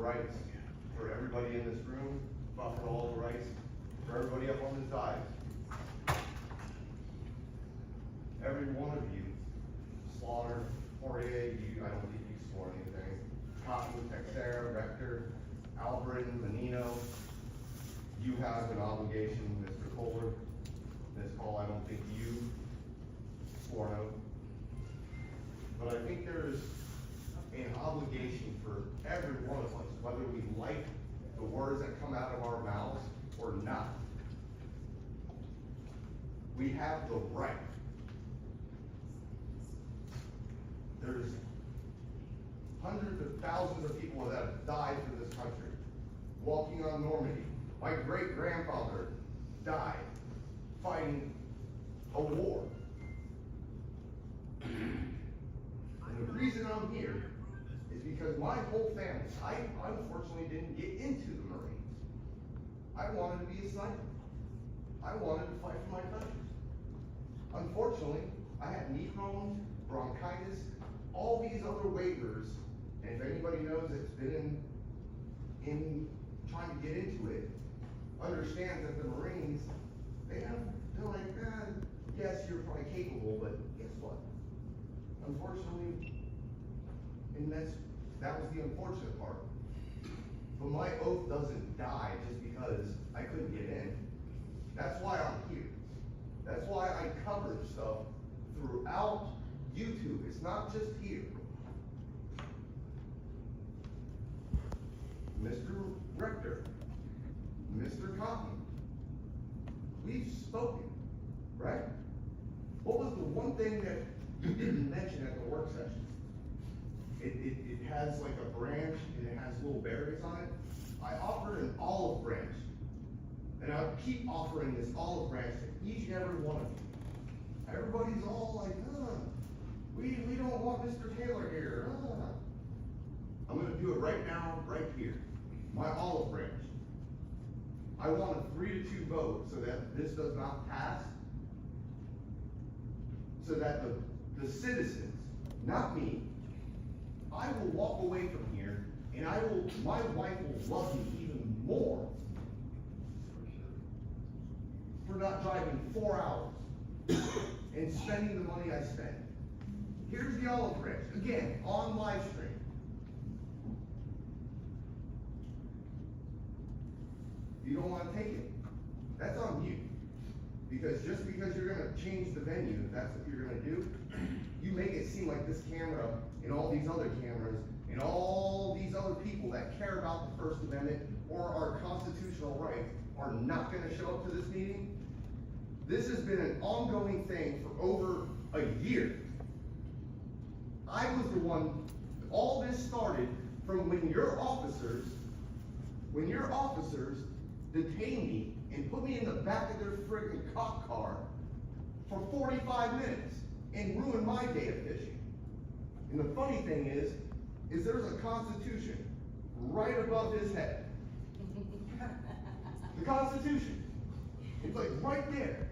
rights for everybody in this room, fought for all the rights for everybody up on the side. Every one of you, Slaughter, Poirier, I don't think you swore anything, Cotton, Texera, Rector, Albrin, Menino, you have an obligation, Mr. Kohler. Ms. Cole, I don't think you swore no. But I think there is an obligation for every one of us, whether we like the words that come out of our mouths or not. We have the right. There's hundreds of thousands of people that have died for this country, walking on Normandy. My great-grandfather died fighting a war. And the reason I'm here is because my whole family, I unfortunately didn't get into the Marines. I wanted to be a sniper. I wanted to fight for my country. Unfortunately, I had knee problems, bronchitis, all these other waivers, and if anybody knows that's been in trying to get into it, understands that the Marines, they're like, yes, you're probably capable, but guess what? Unfortunately, and that was the unfortunate part. But my oath doesn't die just because I couldn't get in. That's why I'm here. That's why I cover stuff throughout YouTube. It's not just here. Mr. Rector, Mr. Cotton, we've spoken, right? What was the one thing that you didn't mention at the work session? It has like a branch and it has little berries on it. I offered an olive branch, and I'll keep offering this olive branch to each and every one of you. Everybody's all like, we don't want Mr. Taylor here. I'm gonna do it right now, right here. My olive branch. I want a 3-2 vote so that this does not pass. So that the citizens, not me, I will walk away from here and my wife will love me even more for not driving 4 hours and spending the money I spend. Here's the olive branch, again, on live stream. If you don't want to take it, that's on you. Because just because you're going to change the venue, if that's what you're going to do, you make it seem like this camera and all these other cameras and all these other people that care about the First Amendment or our constitutional rights are not going to show up to this meeting. This has been an ongoing thing for over a year. I was the one, all this started from when your officers detained me and put me in the back of their friggin' cop car for 45 minutes and ruined my day of fishing. And the funny thing is there's a Constitution right above his head. The Constitution. It's like right there.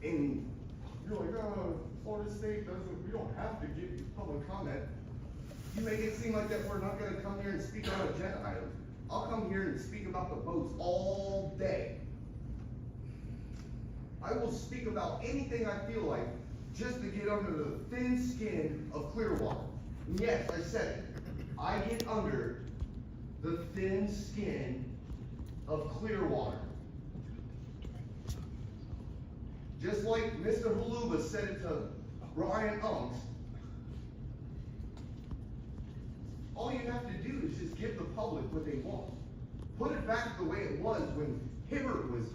And you're like, oh, Florida State we don't have to give you public comment. You make it seem like that we're not gonna come here and speak on agenda items. I'll come here and speak about the boats all day. I will speak about anything I feel like just to get under the thin skin of Clearwater. And yes, I said it. I get under the thin skin of Clearwater. Just like Mr. Haluba said it to Brian Unks, all you have to do is just give the public what they want. Put it back the way it was when Hibbert was.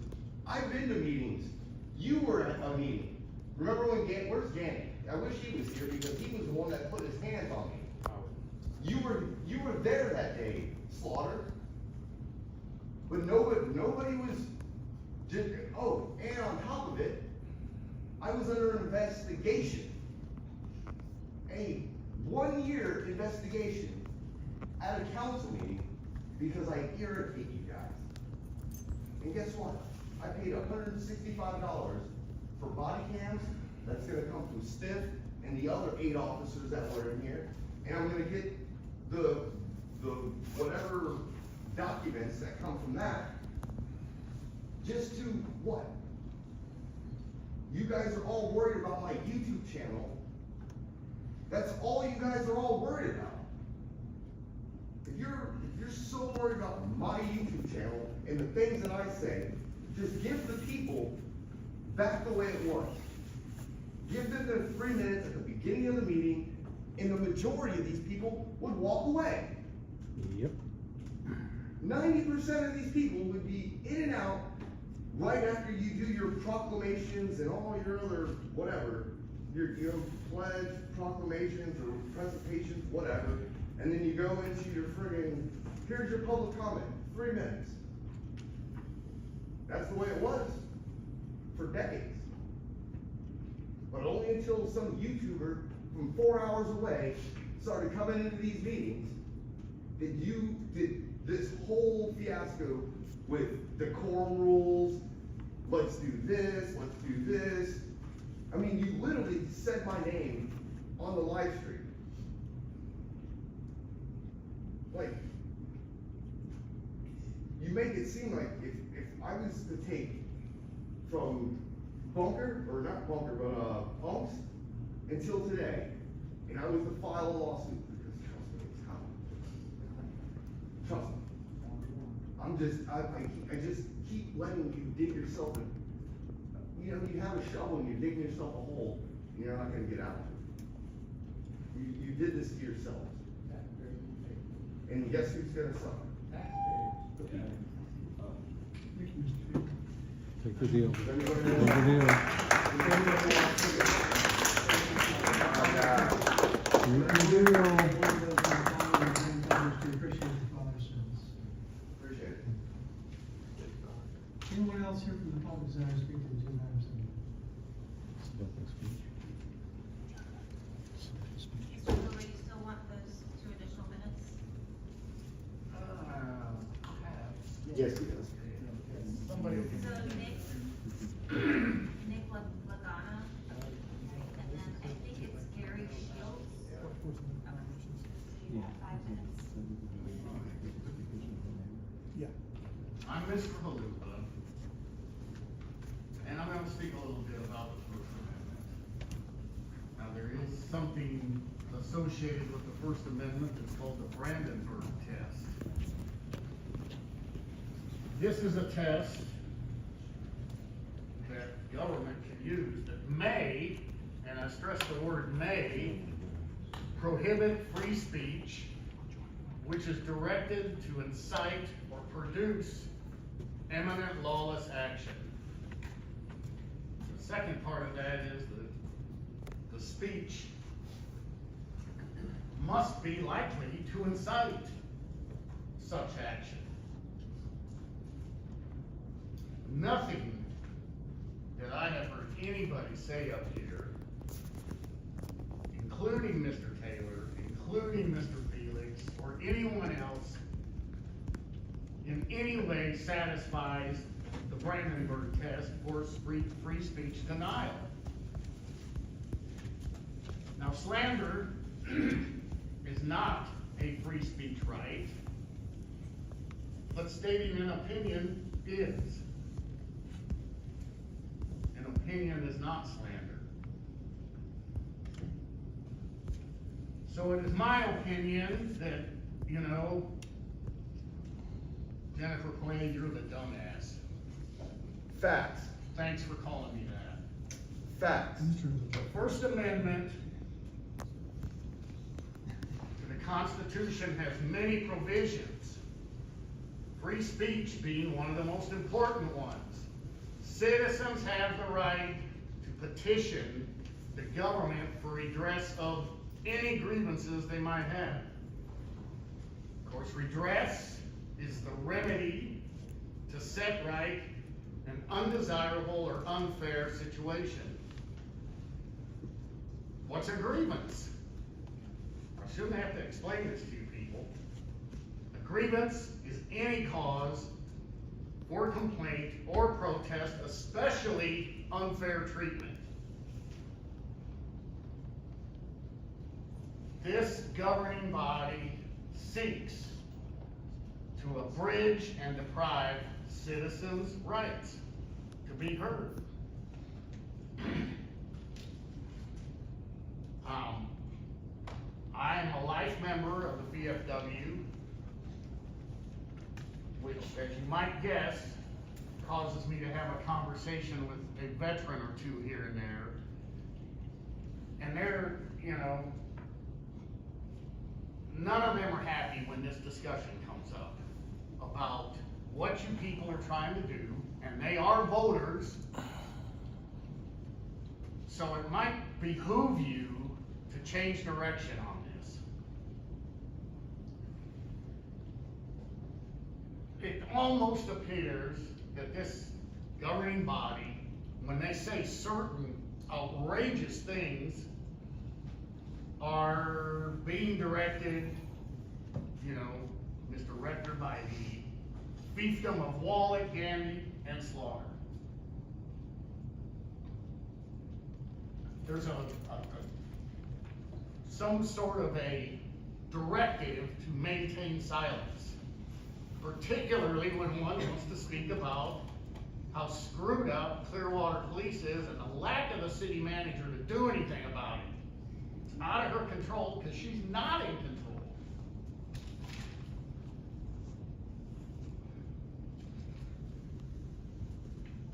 I've been to meetings. You were at a meeting. Remember when where's Ganny? I wish he was here because he was the one that put his hands on me. You were there that day, Slaughter. But nobody was just, oh, and on top of it, I was under investigation. A 1-year investigation at a council meeting because I irritate you guys. And guess what? I paid $165 for body cams. That's gonna come from Stiff and the other 8 officers that were in here. And I'm gonna get the the whatever documents that come from that, just to what? You guys are all worried about my YouTube channel. That's all you guys are all worried about. If you're so worried about my YouTube channel and the things that I say, just give the people back the way it was. Give them their 3 minutes at the beginning of the meeting, and the majority of these people would walk away. Yep. 90% of these people would be in and out right after you do your proclamations and all your other whatever, your pledge, proclamations, or presentations, whatever, and then you go into your friggin', here's your public comment, 3 minutes. That's the way it was for decades. But only until some YouTuber from 4 hours away started coming into these meetings did this whole fiasco with decorum rules, let's do this, let's do this. I mean, you literally said my name on the live stream. Like, you make it seem like if I was to take from Bunker, or not Bunker, but Punks, until today, and I was to file a lawsuit, because trust me, it's coming. Trust me. I just keep letting you dig yourself in. You know, you have a shovel and you're digging yourself a hole, and you're not gonna get out. You did this to yourselves. And guess who's gonna suffer? Take the deal. Does Take anybody the want- deal. does anybody want to- Take the deal. Appreciate it. Anyone else here from the public desire to speak to the agenda items? Mr. Lewis, you still want those 2 additional minutes? Yes, he does. Somebody. So Nick Lagana, and then I think it's Gary Shields. So you have 5 minutes. I'm Mr. Halupa, and I'm gonna speak a little bit about the First Amendment. Now, there is something associated with the First Amendment that's called the Brandenburg test. This is a test that government can use that may, and I stress the word may, prohibit free speech which is directed to incite or produce imminent lawless action. The second part of that is that the speech must be likely to incite such action. Nothing that I have heard anybody say up here, including Mr. Taylor, including Mr. Felix, or anyone else, in any way satisfies the Brandenburg test for free speech denial. Now, slander is not a free speech right, but stating an opinion is. An opinion is not slander. So it is my opinion that, you know, Jennifer Clay, you're the dumbass. Facts. Thanks for calling me that. Facts. The First Amendment to the Constitution has many provisions, free speech being one of the most important ones. Citizens have the right to petition the government for redress of any grievances they might have. Of course, redress is the remedy to set right an undesirable or unfair situation. What's a grievance? I shouldn't have to explain this to you people. A grievance is any cause or complaint or protest, especially unfair treatment. This governing body seeks to abridge and deprive citizens' rights to be heard. I am a life member of the VFW, which, as you might guess, causes me to have a conversation with a veteran or two here and there. And they're, none of them are happy when this discussion comes up about what you people are trying to do, and they are voters. So it might behoove you to change direction on this. It almost appears that this governing body, when they say certain outrageous things, are being directed, Mr. Rector, by the fiefdom of Wallet, Gandy, and Slaughter. There's some sort of a directive to maintain silence, particularly when one wants to speak about how screwed up Clearwater Police is and the lack of the city manager to do anything about it. It's out of her control because she's not in control.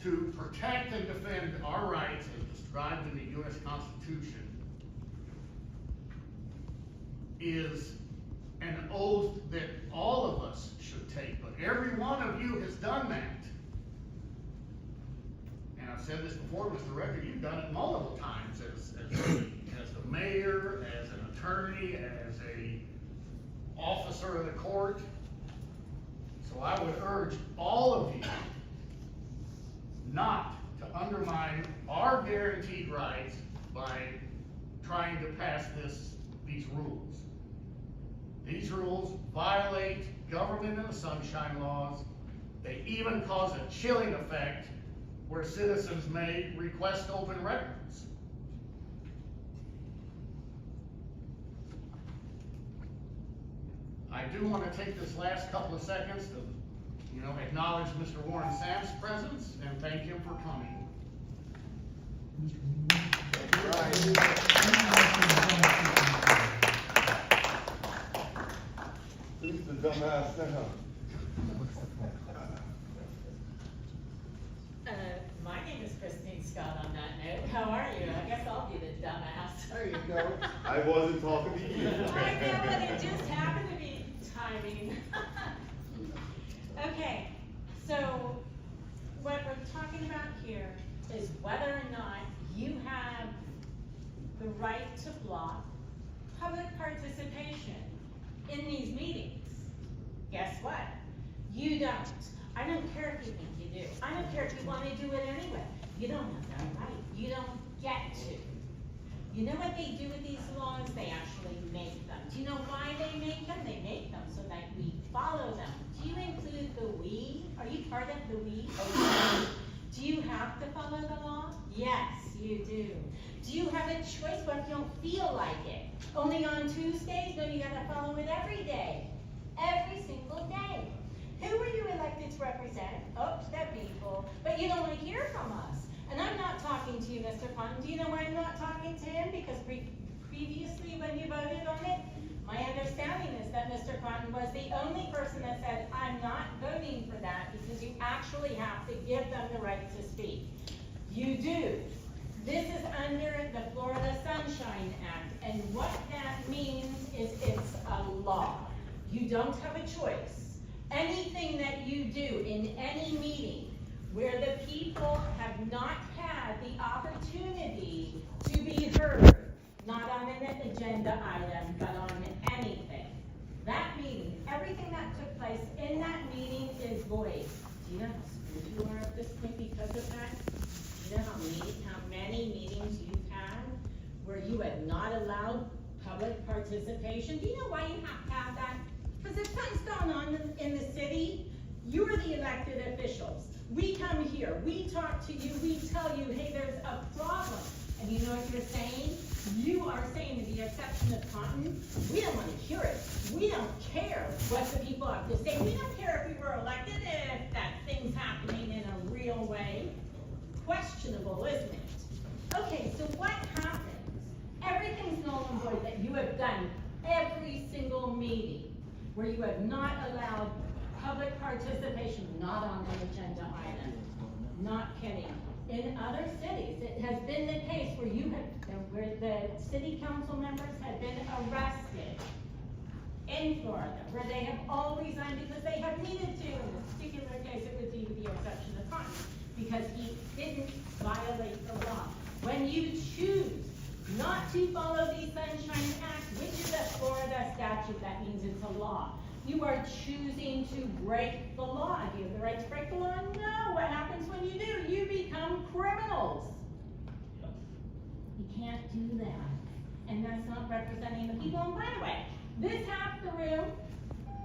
To protect and defend our rights as described in the U.S. Constitution is an oath that all of us should take, but every one of you has done that. And I've said this before, Mr. Rector, you've done it multiple times as the mayor, as an attorney, as a officer of the court. So I would urge all of you not to undermine our guaranteed rights by trying to pass these rules. These rules violate government and the sunshine laws. They even cause a chilling effect where citizens may request open records. I do want to take this last couple of seconds to acknowledge Mr. Warren Samp's presence and thank him for coming. Who's the dumbass now? My name is Christine Scott on that note. How are you? I guess I'll be the dumbass. There you go. I wasn't talking to you. I know, but it just happened to be timing. Okay, so what we're talking about here is whether or not you have the right to block public participation in these meetings. Guess what? You don't. I don't care if you think you do. I don't care if you want to do it anyway. You don't have that right. You don't get to. You know what they do with these laws? They actually make them. Do you know why they make them? They make them so that we follow them. Do you include the we? Are you part of the we? Okay. Do you have to follow the law? Yes, you do. Do you have a choice? What if you don't feel like it? Only on Tuesdays? No, you gotta follow it every day. Every single day. Who were you elected to represent? Oh, the people. But you don't want to hear from us. And I'm not talking to you, Mr. Cotton. Do you know why I'm not talking to him? Because previously when you voted on it, my understanding is that Mr. Cotton was the only person that said, I'm not voting for that because you actually have to give them the right to speak. You do. This is under the Florida Sunshine Act, and what that means is it's a law. You don't have a choice. Anything that you do in any meeting where the people have not had the opportunity to be heard, not on an agenda item, but on anything. That meeting, everything that took place in that meeting is void. Do you know how screwed you are at this point because of that? Do you know how many meetings you've had where you have not allowed public participation? Do you know why you have to have that? Because if something's going on in the city, you're the elected officials. We come here, we talk to you, we tell you, hey, there's a problem. And you know what you're saying? You are saying, with the exception of Cotton, we don't want to hear it. We don't care what the people have to say. We don't care unquestionable, isn't it? Okay, so what happens? Everything's null and void that you have done every single meeting where you have not allowed public participation, not on the agenda item. Not kidding. In other cities, it has been the case where where the city council members have been arrested in Florida, where they have all resigned because they have needed to. In this particular case, it was even the exception of time, because he didn't violate the law. When you choose not to follow the Sunshine Act, which is a Florida statute, that means it's a law. You are choosing to break the law. Do you have the right to break the law? No. What happens when you do? You become criminals. You can't do that. And that's not representing the people. And by the way, this half the room,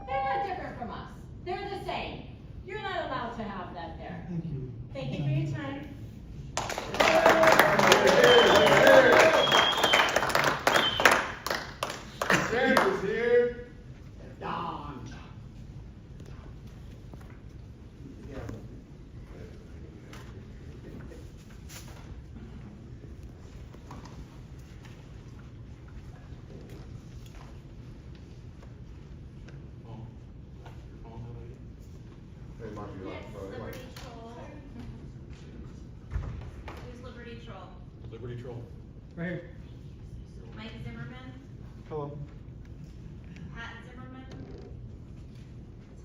they're not different from us. They're the same. You're not allowed to have that there. Thank you. Thank you for your time. Sanders here. And Don. They might be like, Next, so they might- Liberty Troll. Who's Liberty Troll? Liberty Troll. Right here. Mike Zimmerman, Hello. Pat Zimmerman,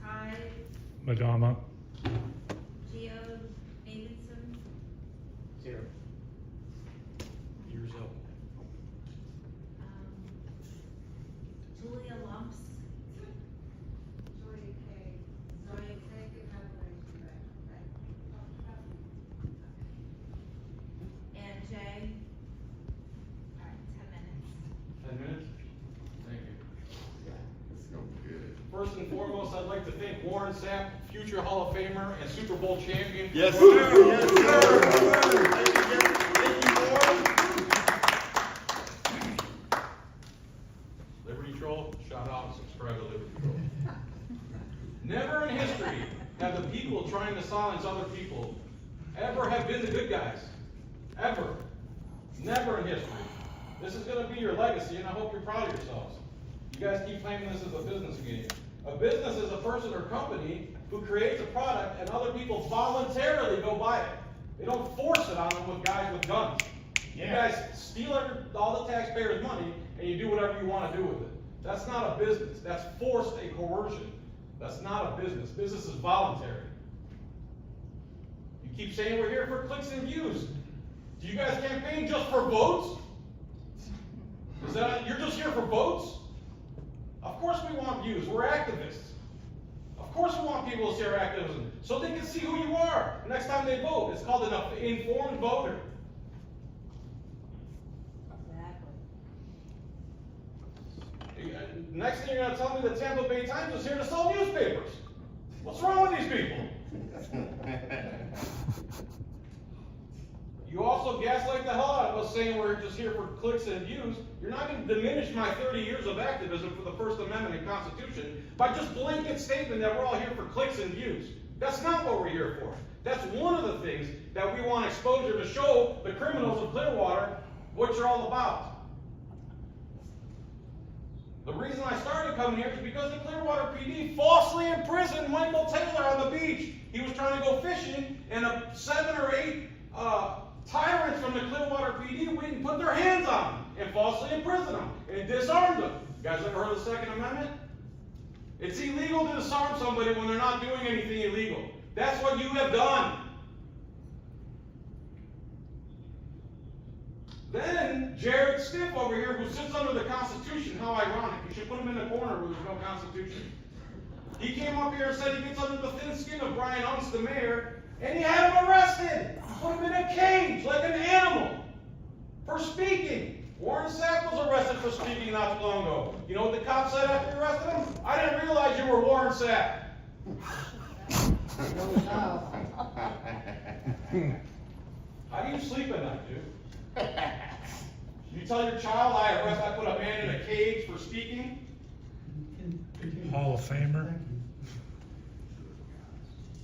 Ty, Madama. Geo Davidson, Here. Years up. Julia Lumps. Joy K. And Jay. All right, 10 minutes. 10 minutes? Thank you. It's no good. First and foremost, I'd like to thank Warren Sapp, future Hall of Famer and Super Bowl champion. Yes, sir. Yes, sir. Thank you, Warren. Liberty Troll, shout out and subscribe to Liberty Troll. Never in history have the people trying to silence other people ever have been the good guys. Ever. Never in history. This is going to be your legacy, and I hope you're proud of yourselves. You guys keep claiming this as a business game. A business is a person or company who creates a product and other people voluntarily go buy it. They don't force it on them with guys with guns. You guys steal all the taxpayers' money and you do whatever you want to do with it. That's not a business. That's forced a coercion. That's not a business. Business is voluntary. You keep saying we're here for clicks and views. Do you guys campaign just for votes? Is that, you're just here for votes? Of course we want views. We're activists. Of course we want people to see our activism so they can see who you are next time they vote. It's called an informed voter. Next thing you're going to tell me the Tampa Bay Times is here to sell newspapers. What's wrong with these people? You also gaslight the hell out of us saying we're just here for clicks and views. You're not going to diminish my 30 years of activism for the First Amendment and Constitution by just blanket statement that we're all here for clicks and views. That's not what we're here for. That's one of the things that we want exposure to show the criminals of Clearwater what you're all about. The reason I started coming here is because the Clearwater PD falsely imprisoned Michael Taylor on the beach. He was trying to go fishing, and 7 or 8 tyrants from the Clearwater PD went and put their hands on him and falsely imprisoned him and disarmed him. You guys ever heard of the Second Amendment? It's illegal to disarm somebody when they're not doing anything illegal. That's what you have done. Then, Jared Stiff over here, who sits under the Constitution, how ironic. You should put him in the corner where there's no Constitution. He came up here and said he gets under the thin skin of Brian Unst, the mayor, and he had him arrested. Put him in a cage like an animal for speaking. Warren Sapp was arrested for speaking not too long ago. You know what the cop said after he arrested him? I didn't realize you were Warren Sapp. How do you sleep at night, dude? You tell your child I put a man in a cage for speaking? Hall of Famer. Thank you.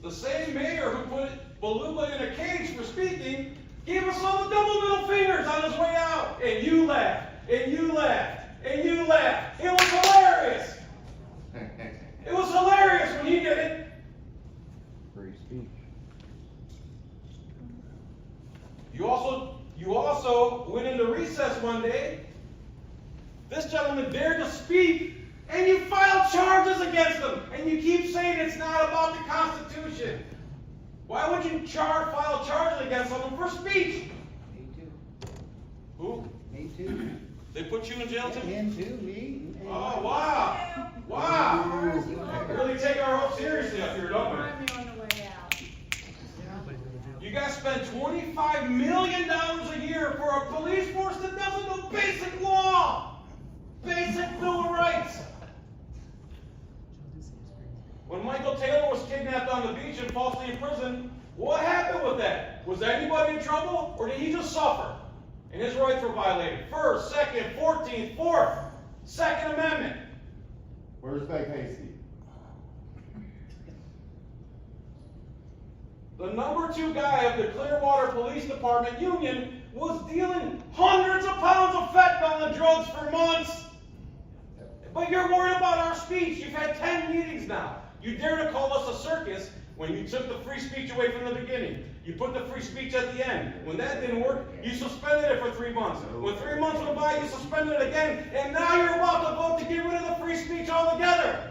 The same mayor who put Beluga in a cage for speaking Gave us all the double middle fingers on his way out. And you laughed, and you laughed, and you laughed. It was hilarious. It was hilarious when he did it. Free speech. You also went into recess one day. This gentleman dared to speak, and you filed charges against him. And you keep saying it's not about the Constitution. Why would you file charges against someone for speech? Me too. Who? Me too. They put you in jail too? Him too, me. and- Oh, wow. Wow. We really take our hope seriously up here, don't we? On the way out. You guys spend $25 million a year for a police force that doesn't know basic law, basic Bill of Rights. When Michael Taylor was kidnapped on the beach and falsely imprisoned, what happened with that? Was anybody in trouble, or did he just suffer? And his rights were violated. First, Second, 14th, 4th, Second Amendment. Where's Beck Hasty? The number 2 guy of the Clearwater Police Department union was dealing hundreds of pounds of fentanyl and drugs for months. But you're worried about our speech. You've had 10 meetings now. You dare to call us a circus when you took the free speech away from the beginning. You put the free speech at the end. When that didn't work, you suspended it for 3 months. When 3 months went by, you suspended it again. And now you're about to vote to get rid of the free speech altogether.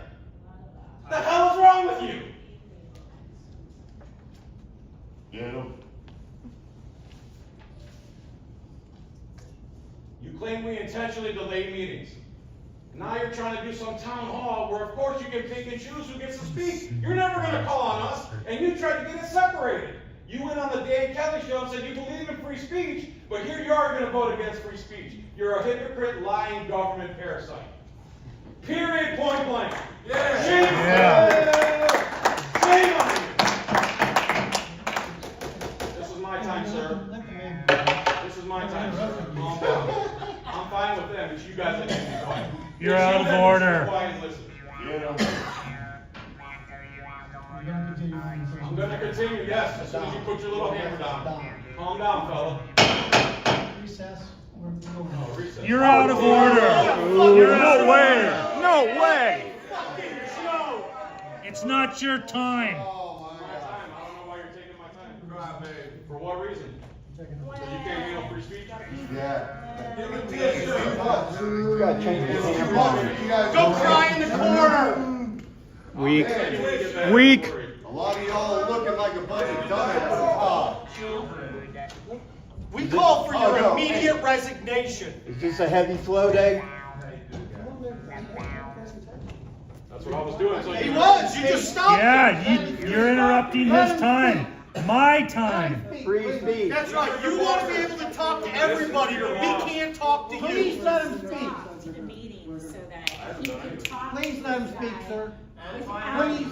The hell is wrong with you? You claim we intentionally delayed meetings. Now you're trying to do some town hall where, of course, you can pick and choose who gets to speak. You're never going to call on us, and you tried to get it separated. You went on the Dan Kelly show and said you believe in free speech, but here you are going to vote against free speech. You're a hypocrite, lying government parasite. Period, point blank. Yeah. Shame on you. This is my time, sir. This is my time, sir. Calm down. I'm fine with them. It's you guys that need to be quiet. You're out of order. Quiet and listen. I'm going to continue, yes, as soon as you put your little hammer down. Calm down, fella. Recess. We're over. Oh, recess. You're out of order. You're out of order. No way. It's not your time. My time. I don't know why you're taking my time. For what reason? So you can't handle free speech? Yeah. Gotta change the camera. Go cry in the corner! Weak. Weak. A lot of y'all are looking like a bunch of dumbasses. We call for your immediate resignation. Is this a heavy flow day? That's what I was doing. So He was, you just stopped. Yeah, you're interrupting his time. My time. Free speech. That's right, you want to be able to talk to everybody, but we can't talk to Please you. let him speak. Stop to the meeting so that he can talk. Please let him speak, sir. Please.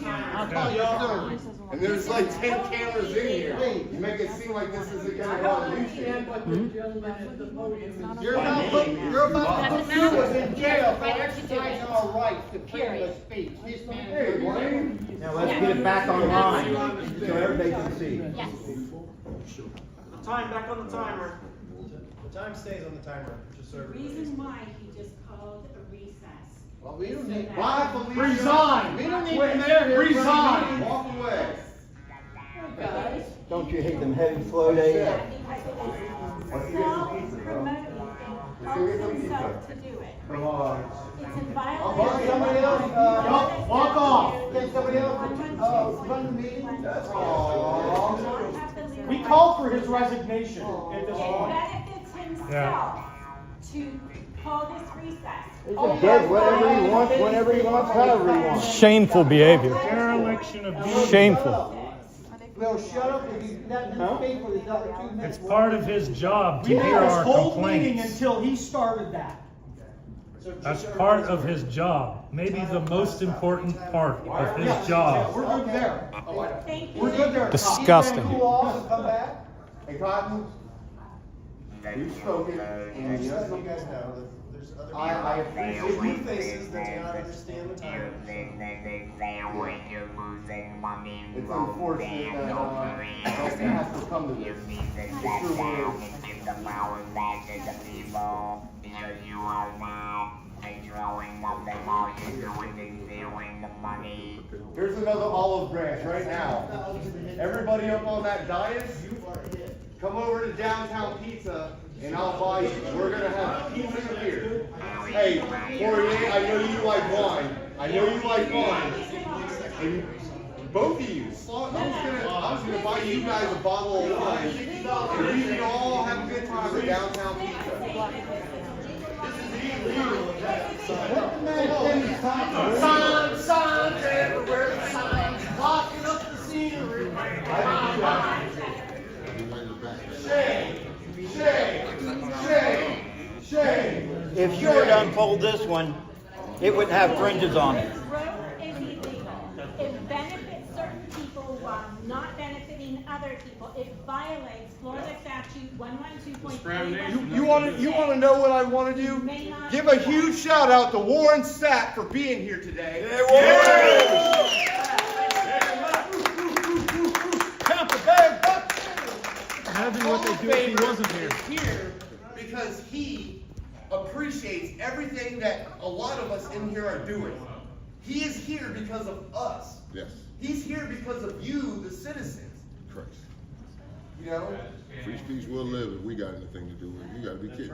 I'll call you sir. And there's like 10 cameras in here. You make it seem like this isn't gonna go on YouTube. You're about to Doesn't put us matter. in jail for Better to do exercising it. our rights to freedom Period. of speech. This man Hey, Blaine. Now let's get it back online so everybody can see. Yes. Time, back on the timer. The time stays on the timer, just so The everybody. reason why he just called a recess. Well, we don't need. Bye, Felicia. Resign. We don't need the mayor here. Resign. Walk away. Guys. Don't you hate them heavy flow days? Because it is self-promoting and calls himself to do it. Come on. It's in I'll violation. Somebody else, walk off. Can somebody else, run the meeting? That's all. We called for his resignation at this It point. benefits himself to call this recess. He can get whatever he wants, whenever he wants, however he wants. Shameful behavior. Dereliction of duty. Shameful. Will shut up if you let him speak for the other 2 minutes. It's part of his job to We hear had our this whole meeting complaints. until he started that. So just That's so part of everybody's his job. Maybe the most important part of aware. his Yeah, job. we're good there. Thank you. We're good there. Disgusting. Cool off and come back. Hey, Cotton. You've spoken, and just so you guys know, there's other I people. appreciate There's new faces that do not understand the timer. It's unfortunate that, something has to come to this. It truly is. Here's another olive branch right now. Everybody up on that dais, come over to Downtown Pizza and I'll buy you. We're gonna have pizza here. Hey, Poirier, I know you like wine. I know you like wine. And both of you, I was gonna buy you guys a bottle of wine. And we can all have a good time at Downtown Pizza. What the man is talking about? Signs everywhere, signs blocking up the scenery. Shame. If you were to unfold this one, it wouldn't have fringes on it. This road is illegal. It benefits certain people while not benefiting other people. It violates Florida statute 112.3. You want to know what I want to do? Give a huge shout out to Warren Sapp for being here today. Count the bag. Imagine what they'd do if he wasn't here. Is here because he appreciates everything that a lot of us in here are doing. He is here because of us. Yes, He's here because of you, the citizens. correct. You know, Free speech will live if we got anything to do with it. You gotta be kidding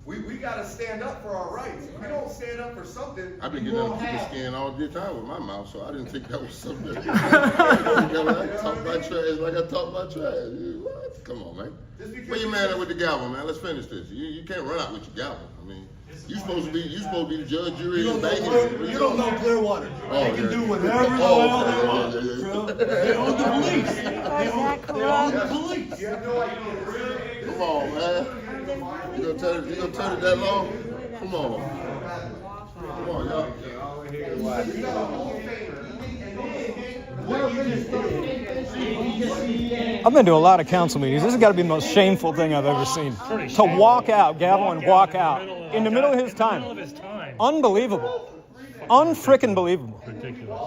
me. we got to stand up for our rights. If we don't stand up for something, I've been we getting won't under people's have. skin all the time with my mouth, so I didn't think that was something. I talk about trash like I talk about trash. What? Come on, man. Where you man at with the gavel, man? Let's finish this. You can't run out with your gavel. I mean, you supposed to be the judge, jury, and banging. You don't know Clearwater. They can do whatever the hell they want. They own the police. They own the police. You have no idea. Come on, man. You gonna turn it that long? Come on. Come on, y'all. I've been to a lot of council meetings. This has got to be the most shameful thing I've ever seen. To walk out, gavel and walk out in the middle of his time. Unbelievable. Unfrickin' believable. Ridiculous.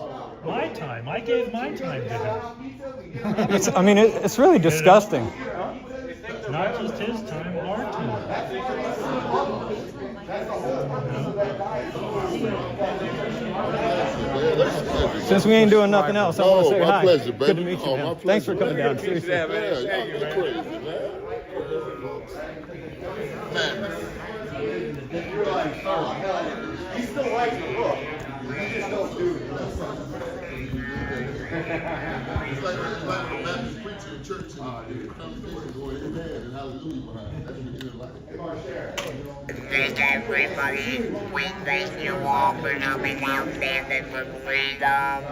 My time. I gave my time to him. It's really disgusting. Not just his time, our time. Since we ain't doing nothing else, I want to say my hi. pleasure, baby. Good to meet you, Oh, man. my Thanks for pleasure, coming man. down. Seriously. Yeah, y'all get crazy, man. He still writes the book. He just don't do it. It's like the Baptist preacher in church and the congregation going amen and hallelujah behind it. That's what he didn't like. Thank everybody. We thank you all for coming out standing for freedom.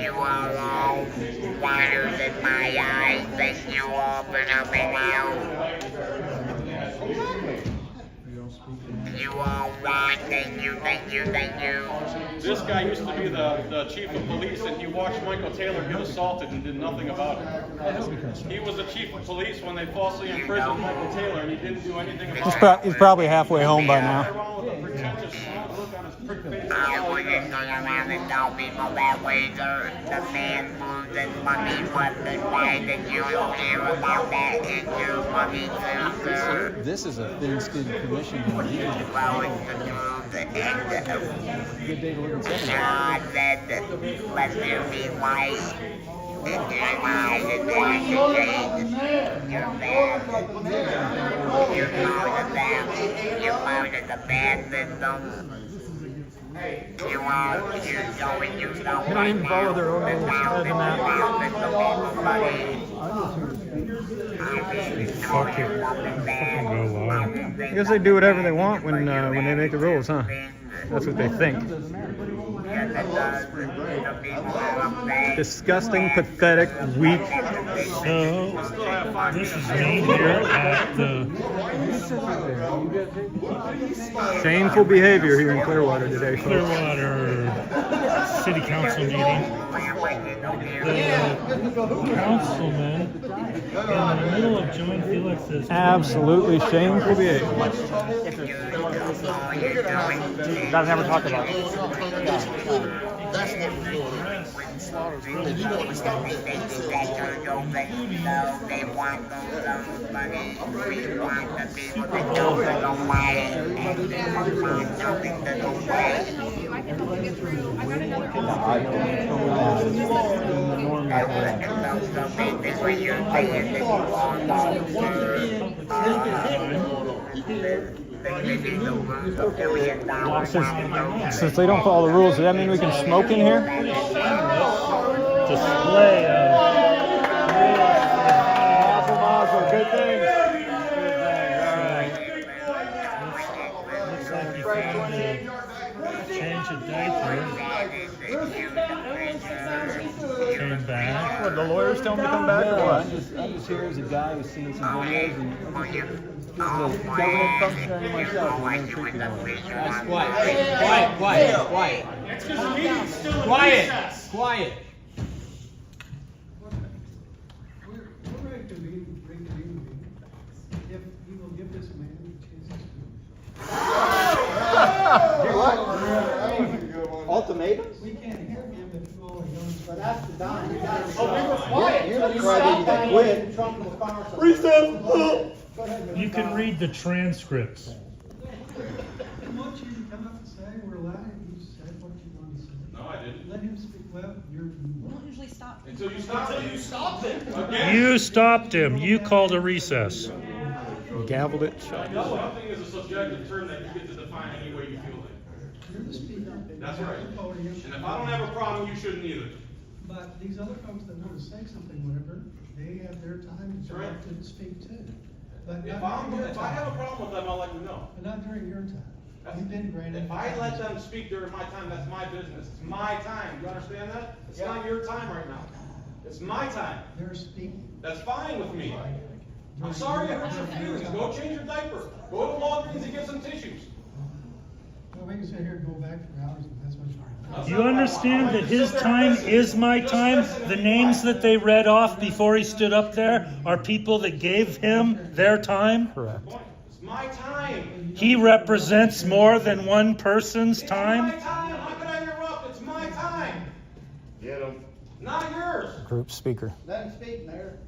You are all waters in my eyes. Thank you all for coming out. You all rock. Thank you, thank you, thank you. This guy used to be the chief of police, and he watched Michael Taylor get assaulted and did nothing about it. He was the chief of police when they falsely imprisoned Michael Taylor, and he didn't do anything about it. He's probably halfway home by now. Nothing wrong with the pretentious smug look on his prick face. I wouldn't go around and tell people that wager the man losing money wasn't right, and you don't hear about that in your money too, sir. This is a thin-skinned commission. Well, it's the truth, and Good day to live in Seven. God said, let there be light in your eyes, and then you can change your bad. You're part of that. You're part of the bad system. You are, you're showing yourself They don't right even follow their own now. rules. The Doesn't matter. Fuck it. Go on. I guess they do whatever they want when they make the rules, huh? That's what they think. Disgusting, pathetic, weak. So, this is me here at the Shameful behavior here in Clearwater today, folks. Clearwater City Council meeting. councilman in the middle of John Felix's. Absolutely shameful behavior. Guys never talk about it. That's what we're doing. And you want to stop that. They want those money. We want the people that don't go away. And they want something to go away. I can help you get through. I got another I want to know something that when you're saying that you want Since they don't follow the rules, does that mean we can smoke in here? Display of Awesome, good things. looks like you found a change of diaper. Came back. What, the lawyers tell me to come back or what? I'm just here as a guy who's seen some videos and just a government functionary myself. Quiet. Quiet. We're ready to reconvene. If you will give this man a chance. Ultimatums? We can't hear him if you all are going. But that's the dime. We were quiet. You're the crybaby that quit. Recess. You can read the transcripts. I want you to come up and say, we're allowed, you said what you want to say. No, I didn't. Let him speak, well, We don't usually stop. Until you stopped it. Again. You stopped him. You called a recess. Gavelled it shut. Nothing is a subjective term that you get to define any way you feel like. you're the speaker. That's right. You're the podium. And if I don't have a problem, you shouldn't either. But these other folks that want to say something, whatever, they have their time That's right. to speak too. But If not during your I have a time. problem with them, I'll let them know. But not during your time. You've been granted. If I let them speak during my time, that's my business. It's my time. You understand that? It's not your time right now. It's my time. They're speaking. That's fine with me. I'm sorry I hurt your feelings. Go change your diaper. Go to Walgreens and get some tissues. Well, we can sit here and go back for hours, and that's what you're. You understand that his time is my time? The names that they read off before he stood up there are people that gave him their time? Correct. It's my time. He represents more than one person's It's my time? time. How can I interrupt? It's my time. Get him. Not yours. Group speaker. Let him speak, Mayor.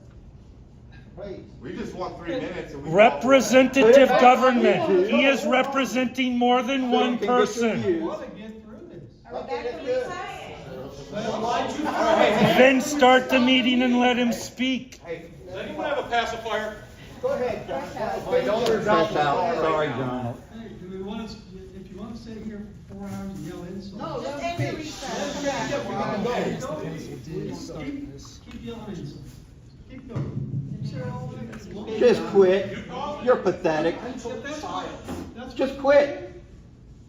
Please. We just want 3 minutes. And we Representative government. He is representing more than one person. I want to get through this. Are we back to recess? Then start the meeting and let him speak. Hey, does anyone have a pacifier? Go ahead, John. Wait, don't stress out. Sorry, John. Hey, do we want to, if you want to sit here for 4 hours and yell insults? No, Just let end him the speak. recess. Keep yelling insults. Keep going. Just quit. You're pathetic. Just quit.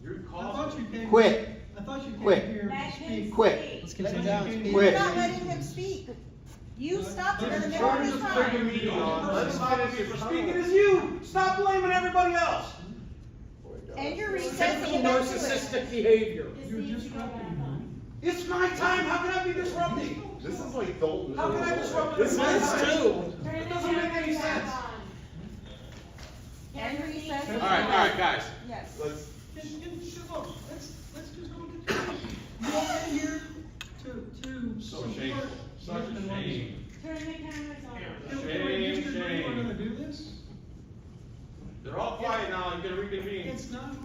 I thought you came. Quit. I thought you Quit. came here to speak. Quit. Let's continue down. Quit. You're not letting him speak. You stopped him in the middle of his time. Let's stop it for speaking as you. Stop blaming everybody else. And you're recessing and don't do it. behavior. You're disrupting. It's my time. How can I be disrupting? This is like Dalton. How can I disrupt it? This is too. It doesn't make any sense. And recess. All right, guys. Yes. Let's. Let's just go get you all in here to So support. shameful. Such a shame. Turn the cameras off. If we're gonna do this, They're all quiet now. You can reconvene. it's not hard.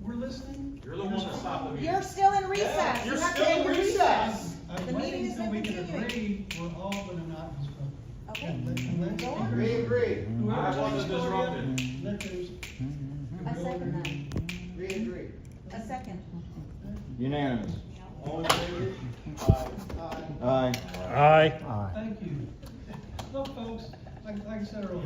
We're listening. You're the one that stopped the meeting. You're still in recess. You're You have to still end in the recess. I'm The meeting waiting is until we can continuing. agree, we're all gonna not disrupt. Okay. And let Go on. We agree. I wasn't disrupted. Let those. I second that. We agree. A second. Unanimous. All in favor? Aye. Aye. Thank you. Look, folks, like I said earlier.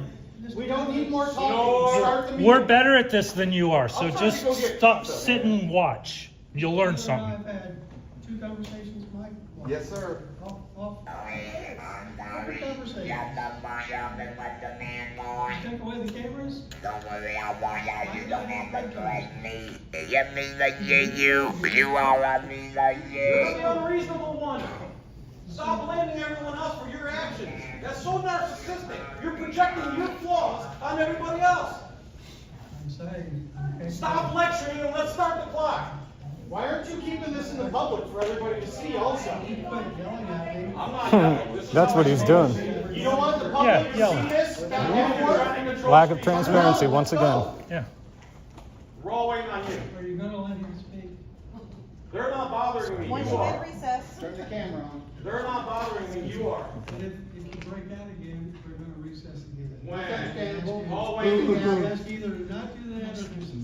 We don't need more talking. No. Start the meeting. We're better at this than you are, so I'm trying just to go get stop, pizza. sit and watch. You'll learn something. I've had 2 conversations, Mike. Yes, sir. Off. I'm sorry. Conversation. Got the find out and let the man go. take away the cameras? Don't worry, I want you to remember like me. You mean like you are I mean like You're you. the unreasonable one. Stop blaming everyone else for your actions. That's so narcissistic. You're projecting your flaws on everybody else. I'm saying. Stop lecturing and let's start the clock. Why aren't you keeping this in the public for everybody to see also? You quit yelling at me. I'm not yelling. This is That's how what I he's roll. doing. You don't want the public Yeah, to yell. see this? You're trying to control Lack of speech. transparency once again. Yeah. We're all waiting on you. Are you gonna let him speak? They're not bothering me. Once You you get are. recess. Turn the camera on. They're not bothering me. You are. And if you break out again, we're gonna recess again. When? Understandable. Always. I ask you either to not do that or do something.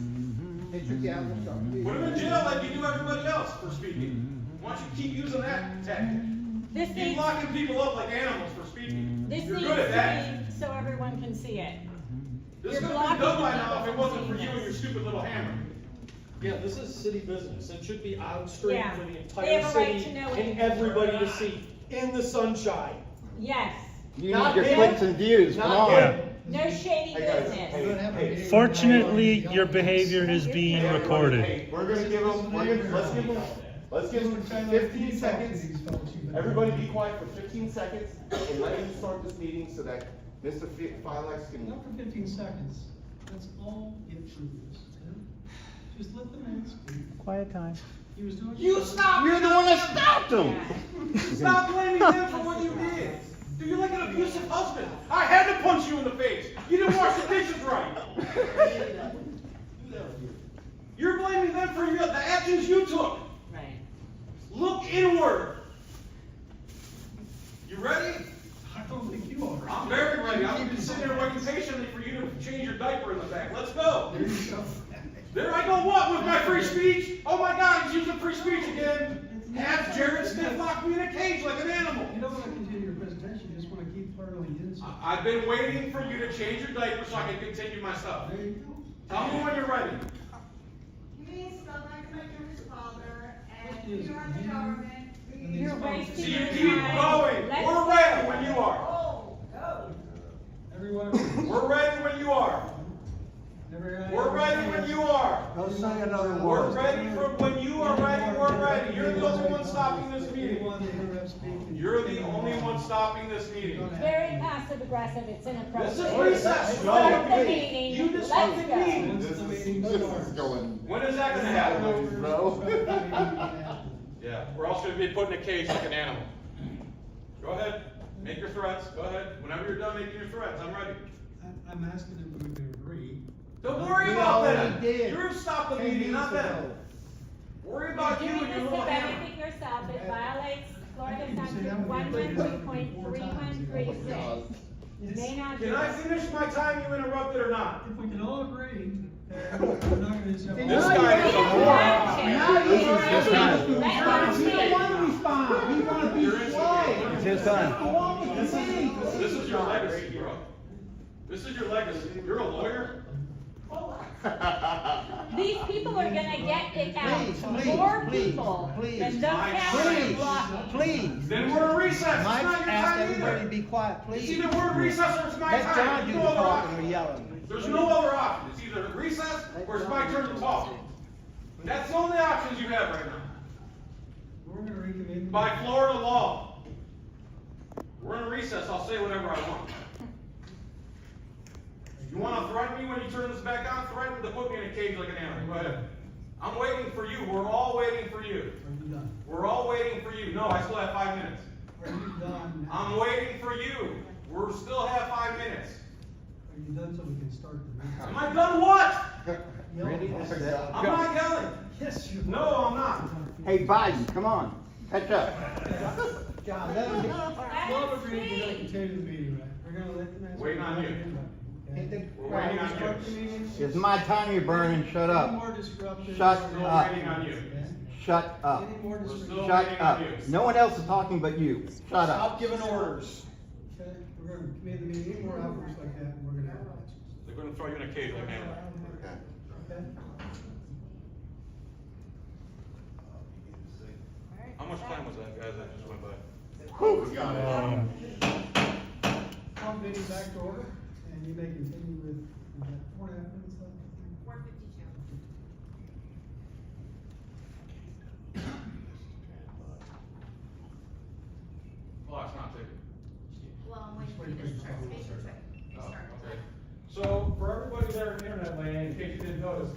Put him in jail like you do everybody else for speaking. Why don't you keep using that tactic? This Keep needs, locking people up like animals for speaking. this You're needs good at that. to be so everyone can see it. This You're could have blocking been done by the now if it people wasn't for from you and seeing your stupid little hammer. Yeah, this is city business. It should be out straight Yeah. for the They entire have a right city to know and it. everybody to see, in the sunshine. Yes, You Not need your him. clicks and views, come Not on. him. no shady business. We're gonna have a meeting. Fortunately, your behavior is being recorded. Hey, we're gonna give them, let's give them 15 seconds. Everybody be quiet for 15 seconds and let him start this meeting so that Mr. Filex can. Not for 15 seconds. Let's all get through this. okay? Just let the man speak. Quiet time. He was doing. You stop! You're the one that stopped him. Stop blaming them for what you did. Do you like an abusive husband? I had to punch you in the face. You didn't wash the dishes right. You're blaming them for the actions you took. Right. Look inward. You ready? I don't think you are. I'm very ready. I've been sitting there waiting patiently for you to change your diaper in the back. Let's go. There you go. There I go what with my free speech? Oh my God, he's using free speech again. Have Jared Smith lock me in a cage like an animal. You don't want to continue your presentation, you just want to keep thoroughly inside. I've been waiting for you to change your diaper so I can continue my stuff. There you go. Tell me when you're ready. Please don't like my name is father, and What is you are the you government. and You're these wasting folks? So you your keep time. going. Let's We're get ready to when it. you are. Oh, go. Everyone. We're ready when you are. We're ready when you are. Don't say another We're ready for when you are ready, we're ready. You're the only one stopping this meeting. You're the only one stopping this meeting. Very passive aggressive, it's inappropriate. This is recess. Start the meeting, You let's disrupted go. me. This is going. When is that gonna happen? Bro. Yeah, we're also gonna be put in a cage like an animal. Go ahead, make your threats, go ahead. Whenever you're done making your threats, I'm ready. I'm asking if we can agree. Don't worry about them. did. You're stop the meeting, not them. Worry about you You're and your doing this little to hammer. benefit yourself, it violates Florida You say statute that would be 113.3136. You may not do Can I this. finish my time you interrupted or not? If we can all agree, that we're not gonna accept. This guy is a moron. You're instigating. It's his time. This is your legacy, bro. This is your legacy. You're a lawyer? These people are gonna get it out to more people than those cameras blocking. Please. Then we're in recess. It's Mike, not your ask time everybody to either. be quiet, It's please. either we're in recess or it's my Let time. John There's do no the other talking or option. yelling. There's no other option. It's either recess or it's my turn to talk. That's the only options you have right now. We're gonna reconvene. By Florida law. We're in recess. I'll say whatever I want. You want to threaten me when you turn this back on? Threaten to put me in a cage like an animal. Go ahead. I'm waiting for you. We're all waiting for you. Are you done? We're all waiting for you. No, I still have 5 minutes. Are you done? I'm waiting for you. We're still have 5 minutes. Are you done so we can start the meeting? Am I done what? Yelling. I'm not yelling. Yes, you. No, I'm not. Hey, Biden, come on, catch up. John, let me. Well, agreed, we're gonna continue the meeting, right? We're gonna let the man. Waiting on you. Okay. We're waiting on you. Start the meeting. It's my time you're burning, shut Any up. more disruption? Shut We're up. waiting on you. Shut up. Any more We're disruption? still Shut waiting up. on you. No one else is talking but you. Shut up. Stop giving orders. Okay, we're gonna commit the meeting, any more outbursts like that, we're gonna have elections. They're going to throw you in a cage like an animal. Okay. Okay? How much time was that, guys, that just went by? Call the meeting back to order, and And you may continue with, is that 4.5 minutes left? 4:52. Well, it's not ticking. Well, when this starts, Oh, okay. So, for everybody there in internet land, in case you didn't notice,